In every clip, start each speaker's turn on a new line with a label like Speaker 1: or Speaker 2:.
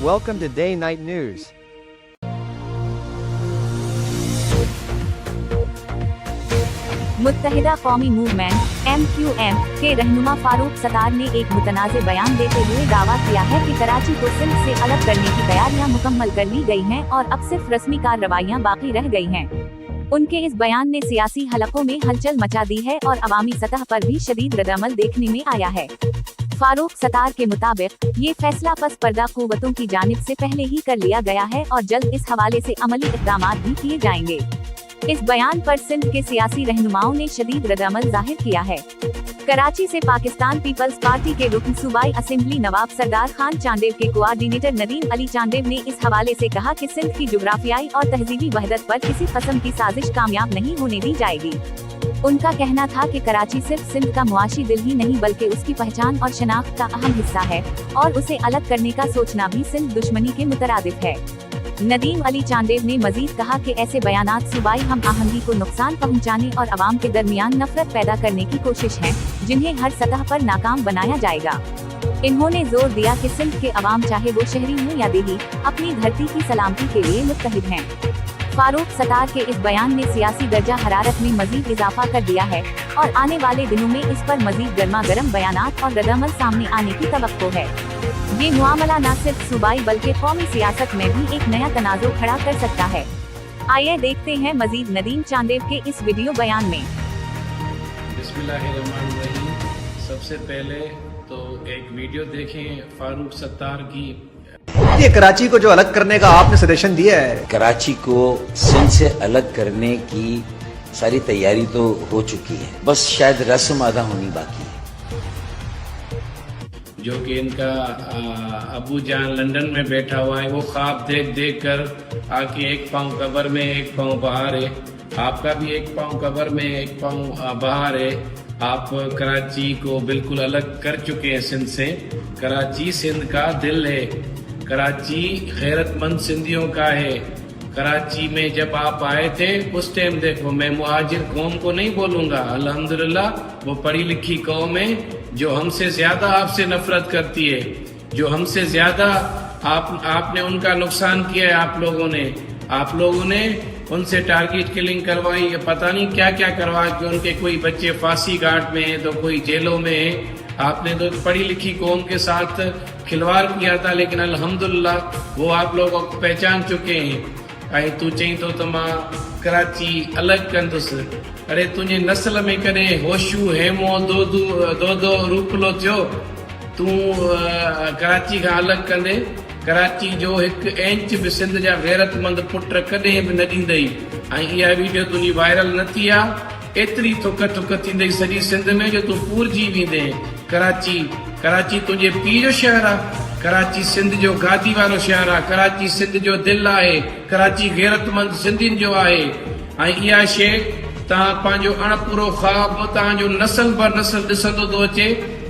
Speaker 1: Welcome to Day Night News.
Speaker 2: मुत्तहिदा कौमी movement (MQM) के रहनुमा फारूक सत्तार ने एक मुतनाज़े बयान देते हुए दावा किया है कि कराची को सिंध से अलग करने की तैयारियां मुकम्मल कर ली गई हैं और अब सिर्फ रस्मी कार्रवाइयां बाकी रह गई हैं। उनके इस बयान ने सियासी हलकों में हलचल मचा दी है और अवामी सतह पर भी शदीद रद्दअमल देखने में आया है। फारूक सत्तार के मुताबिक ये फैसला पस पर्दा कुव्वतों की जानिब से पहले ही कर लिया गया है और जल्द इस हवाले से अमली इक़दामात भी किए जाएंगे। इस बयान पर सिंध के सियासी रहनुमाओं ने शदीद रद्दअमल जाहिर किया है। कराची से पाकिस्तान पीपल्स पार्टी के रुकन सूबाई असेंबली नवाब सरदार खान चांदेव के कोआर्डिनेटर नदीम अली चांदेव ने इस हवाले से कहा कि सिंध की जुग्राफियाई और तहजीबी वहदत पर किसी किस्म की साजिश कामयाब नहीं होने दी जाएगी। उनका कहना था कि कराची सिर्फ सिंध का मुआशी दिल ही नहीं बल्कि उसकी पहचान और शनाख्त का अहम हिस्सा है और उसे अलग करने का सोचना भी सिंध दुश्मनी के मुतरादिफ है। नदीम अली चांदेव ने मजीद कहा कि ऐसे बयानात सूबाई हम आहंगी को नुकसान पहुंचाने और अवाम के दरमियान नफरत पैदा करने की कोशिश है, जिन्हें हर सतह पर नाकाम बनाया जाएगा। इन्होंने जोर दिया कि सिंध के अवाम चाहे वो शहरी हों या देही, अपनी धरती की सलामती के लिए मुत्तहिद हैं। फारूक सत्तार के इस बयान ने सियासी दर्जा हरारत में मजीद इजाफा कर दिया है और आने वाले दिनों में इस पर मजीद गर्मा गर्म बयानात और रद्दअमल सामने आने की तवक्को है। ये मुआमला न सिर्फ सूबाई बल्कि कौमी सियासत में भी एक नया तनाज़ो खड़ा कर सकता है। आइए देखते हैं मजीद नदीम चांदेव के इस वीडियो बयान में।
Speaker 3: बिस्मिल्लाहिर्रहमानिर्रहीम। सबसे पहले तो एक वीडियो देखें फारूक सत्तार की।
Speaker 4: ये कराची को जो अलग करने का आपने सजेशन दिया है,
Speaker 5: कराची को सिंध से अलग करने की सारी तैयारी तो हो चुकी है, बस शायद रस्म अदा होनी बाकी है।
Speaker 3: जो कि इनका अबू जान लंदन में बैठा हुआ है, वो ख्वाब देख देख कर आके एक पाँव कब्र में एक पाँव बाहर है। आपका भी एक पाँव कब्र में एक पाँव बाहर है। आप कराची को बिल्कुल अलग कर चुके हैं सिंध से। कराची सिंध का दिल है, कराची गैरतमंद सिंधियों का है। कराची में जब आप आए थे उस टाइम देखो, मैं मुहाजिर कौम को नहीं बोलूंगा, अल्हम्दुलिल्लाह वो पढ़ी लिखी कौम है जो हमसे ज्यादा आपसे नफरत करती है, जो हमसे ज्यादा आपने उनका नुकसान किया है। आप लोगों ने उनसे टारगेट किलिंग करवाई, पता नहीं क्या क्या करवा के उनके कोई बच्चे फांसी घाट में है तो कोई जेलों में है। आपने तो पढ़ी लिखी कौम के साथ खिलवाड़ किया था, लेकिन अल्हम्दुलिल्लाह वो आप लोगों को पहचान चुके हैं। आई तू चई तो मां कराची अलग कंदुसि, अरे तुझे नस्ल में कॾहिं होशू हेमो दो रूपलो थियो, तू कराची खां अलग कंदे। कराची जो एक इंच भी सिंध जा गैरतमंद पुट कॾहिं बि न ॾींदई। ऐं इहा वीडियो तुंहिंजी वायरल न थी आहे, एतिरी थुक थींदई सॼी सिंध में जो तूं पूरजी वेंदे। कराची तुंहिंजे पीउ जो शहर आहे, कराची सिंध जो गादी वारो शहर आहे, कराची सिंध जो दिल आहे, कराची गैरतमंद सिंधियुनि जो आहे। ऐं इहा शइ तव्हां पंहिंजो अणपूरो ख्वाब तव्हांजो नस्ल बर नस्ल ॾिसंदो थो अचे,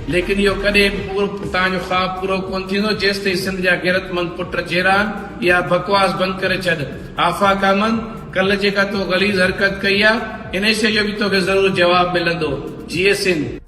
Speaker 3: लेकिन इहो कॾहिं पूरो तव्हांजो ख्वाब पूरो कोन थींदो जेसि ताईं सिंध जा गैरतमंद पुट चेरा आहिनि। इहा बकवास बंदि करे छॾ। आफ़ाक अमन, कल्ह जेका तो गलीज़ हरकत कई आहे, इन शइ जो बि तोखे ज़रूरु जवाबु मिलंदो। जीए सिंध।